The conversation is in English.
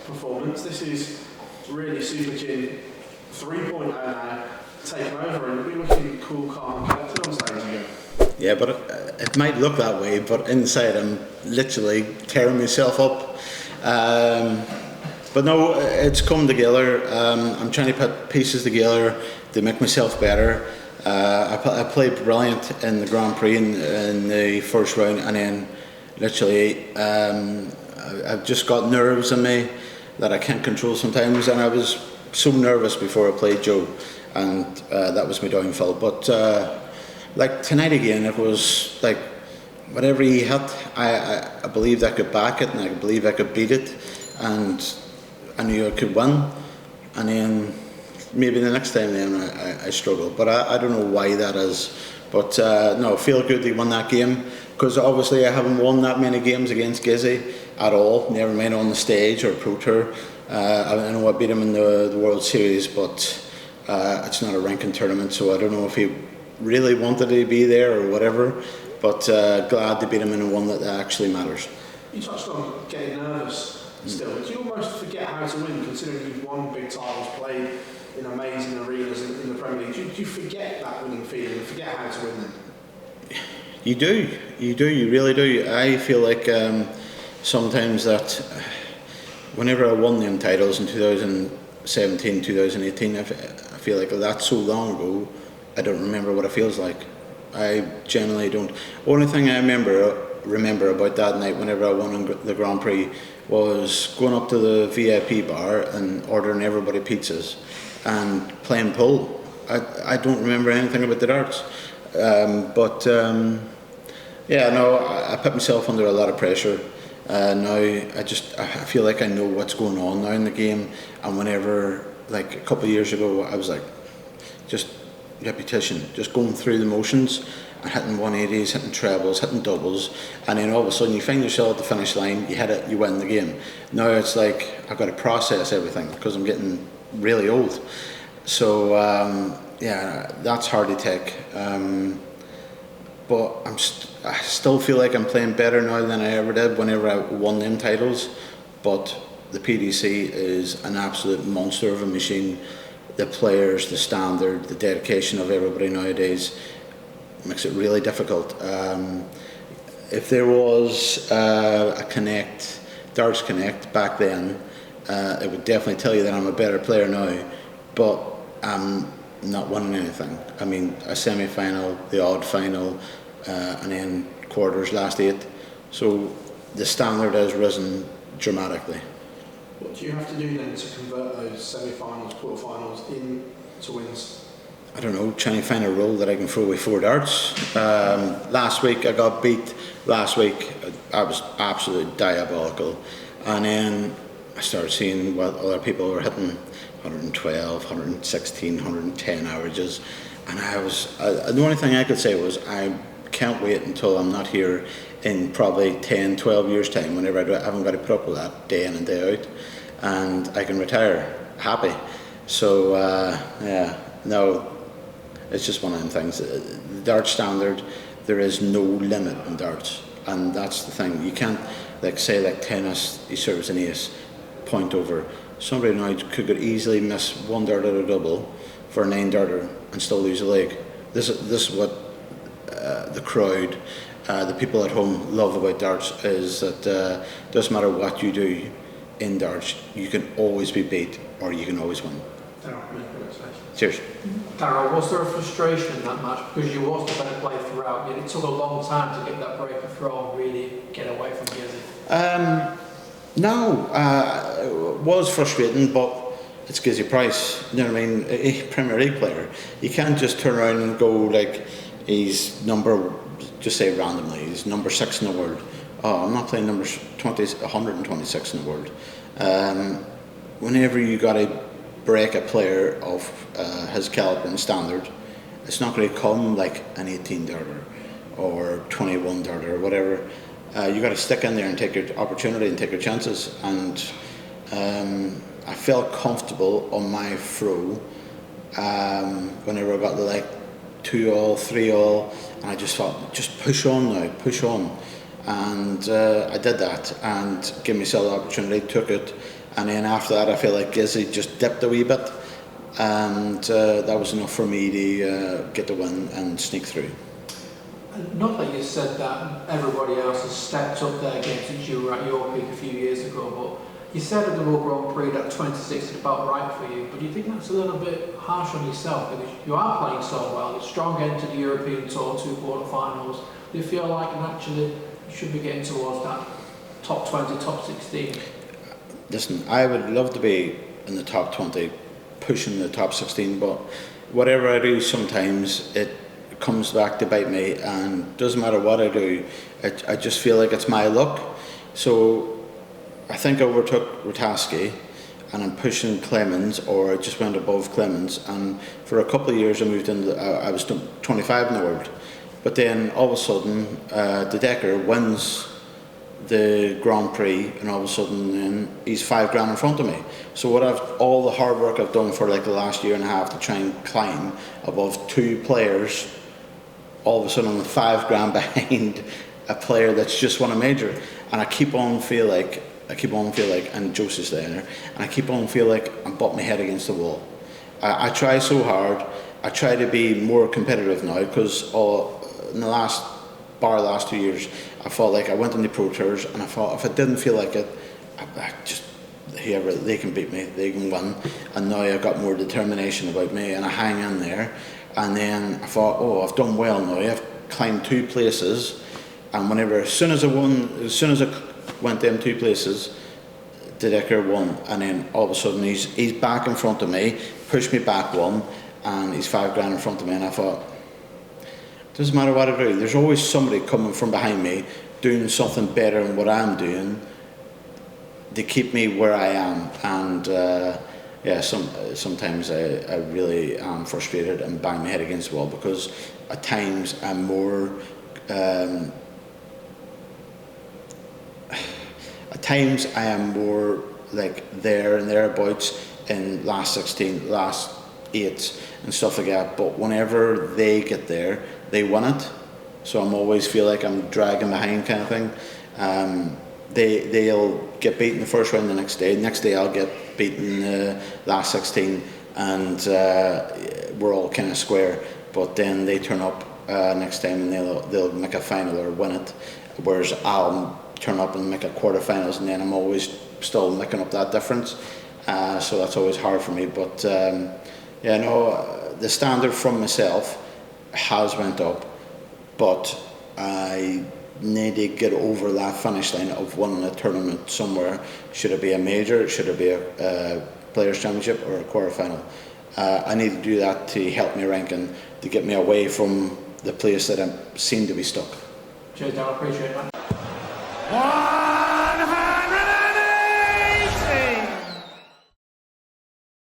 performance. This is really Superchin 3.0 now, taking over, and we're looking cool, calm, and collected on stage again. Yeah, but it might look that way, but inside I'm literally tearing myself up. But no, it's come together. I'm trying to put pieces together to make myself better. I played brilliant in the Grand Prix in the first round, and then literally I've just got nerves in me that I can't control sometimes, and I was so nervous before I played Joe, and that was my downfall. But like tonight again, it was like whatever he hit, I believed I could back it, and I believed I could beat it, and I knew I could win. And then maybe the next time then I struggled, but I don't know why that is. But no, feel good to win that game, because obviously I haven't won that many games against Gezzy at all, never mind on the stage or Pro Tour. I know I beat him in the World Series, but it's not a ranking tournament, so I don't know if he really wanted to be there or whatever, but glad to beat him in one that actually matters. You touched on getting nervous still. Do you almost forget how to win, considering you've won big titles, played in amazing arenas in the Premier League? Do you forget that winning feeling, forget how to win them? You do, you really do. I feel like sometimes that whenever I won them titles in 2017, 2018, I feel like that's so long ago, I don't remember what it feels like. I generally don't. Only thing I remember about that night whenever I won the Grand Prix was going up to the VIP bar and ordering everybody pizzas and playing pool. I don't remember anything about the darts. Yeah, no, I put myself under a lot of pressure. Now I feel like I know what's going on now in the game, and whenever, like a couple of years ago, I was like, just repetition, just going through the motions, and hitting 180s, hitting trebles, hitting doubles, and then all of a sudden you find yourself at the finish line, you hit it, you win the game. Now it's like I've got to process everything because I'm getting really old. So yeah, that's hard to take. But I still feel like I'm playing better now than I ever did whenever I won them titles. But the PDC is an absolute monster of a machine. The players, the standard, the dedication of everybody nowadays makes it really difficult. If there was a Connect, Darts Connect back then, it would definitely tell you that I'm a better player now, but I'm not winning anything. I mean, a semi-final, the odd final, and then quarters, last 8. So the standard has risen dramatically. What do you have to do then to convert those semi-finals, quarter-finals into wins? I don't know, trying to find a role that I can throw away 4 darts. Last week I got beat. Last week I was absolutely diabolical. And then I started seeing what other people were hitting, 112, 116, 110 averages. And the only thing I could say was, I can't wait until I'm not here in probably 10, 12 years time, whenever I haven't got to put up with that day in and day out, and I can retire happy. So yeah, no, it's just one of them things. The dart standard, there is no limit in darts, and that's the thing. You can't, like say like tennis, he serves an ace, point over. Somebody now could easily miss 1 dart at a double for a 9 darter and still lose a leg. This is what the crowd, the people at home love about darts, is that doesn't matter what you do in darts, you can always be beat or you can always win. Cheers. Daryl, was there a frustration in that match because you was the better player throughout, yet it took a long time to get that break of throw and really get away from Gezzy? No, it was frustrating, but it's Gerwyn Price, you know what I mean, a Premier League player. You can't just turn around and go like he's just say randomly, he's number 6 in the world. Oh, I'm not playing number 126 in the world. Whenever you got to break a player of his caliber and standard, it's not going to come like an 18 darter or 21 darter or whatever. You got to stick in there and take your opportunity and take your chances. And I felt comfortable on my throw whenever I got the like 2-all, 3-all, and I just thought, just push on now, push on. And I did that and gave myself the opportunity, took it, and then after that I feel like Gezzy just dipped a wee bit, and that was enough for me to get the win and sneak through. Not that you said that everybody else has stepped up their game since you were at your peak a few years ago, but you said at the World Grand Prix that 26 is about right for you, but do you think that's a little bit harsh on yourself because you are playing so well, you're strong into the European Tour, 2 quarterfinals? Do you feel like actually you should be getting towards that top 20, top 16? Listen, I would love to be in the top 20, pushing the top 16, but whatever I do sometimes it comes back to bite me, and doesn't matter what I do, I just feel like it's my luck. So I think I overtook Ratajski and I'm pushing Clemens, or I just went above Clemens, and for a couple of years I moved into, I was 25 in the world, but then all of a sudden De Decker wins the Grand Prix, and all of a sudden then he's $5 in front of me. So all the hard work I've done for like the last year and a half to try and climb above 2 players, all of a sudden I'm $5 behind a player that's just won a major, and I keep on feel like, and Josie's there, and I keep on feel like I'm butting my head against the wall. I try so hard. I try to be more competitive now, because in the last 2 years, I felt like I went on the Pro Tours, and I thought if I didn't feel like it, I just, whoever, they can beat me, they can win. And now I've got more determination about me, and I hang in there. And then I thought, oh, I've done well now. I've climbed 2 places, and as soon as I went them 2 places, De Decker won, and then all of a sudden he's back in front of me, pushed me back 1, and he's $5 in front of me, and I thought, doesn't matter what I do, there's always somebody coming from behind me doing something better than what I'm doing to keep me where I am. And sometimes I really am frustrated and bang my head against the wall, because at times I'm more like there and thereabouts in last 16, last 8 and stuff like that, but whenever they get there, they win it. So I'm always feel like I'm dragging behind kind of thing. They'll get beaten the first round the next day I'll get beaten the last 16, and we're all kind of square, but then they turn up next time and they'll make a final or win it, whereas I'll turn up and make a quarterfinals, and then I'm always still making up that difference. So that's always hard for me, but the standard from myself has went up, but I need to get over that finish line of winning a tournament somewhere. Should it be a major, should it be a Players' Championship or a quarterfinal? I need to do that to help me ranking, to get me away from the place that I seem to be stuck. Cheers, Daryl, appreciate that.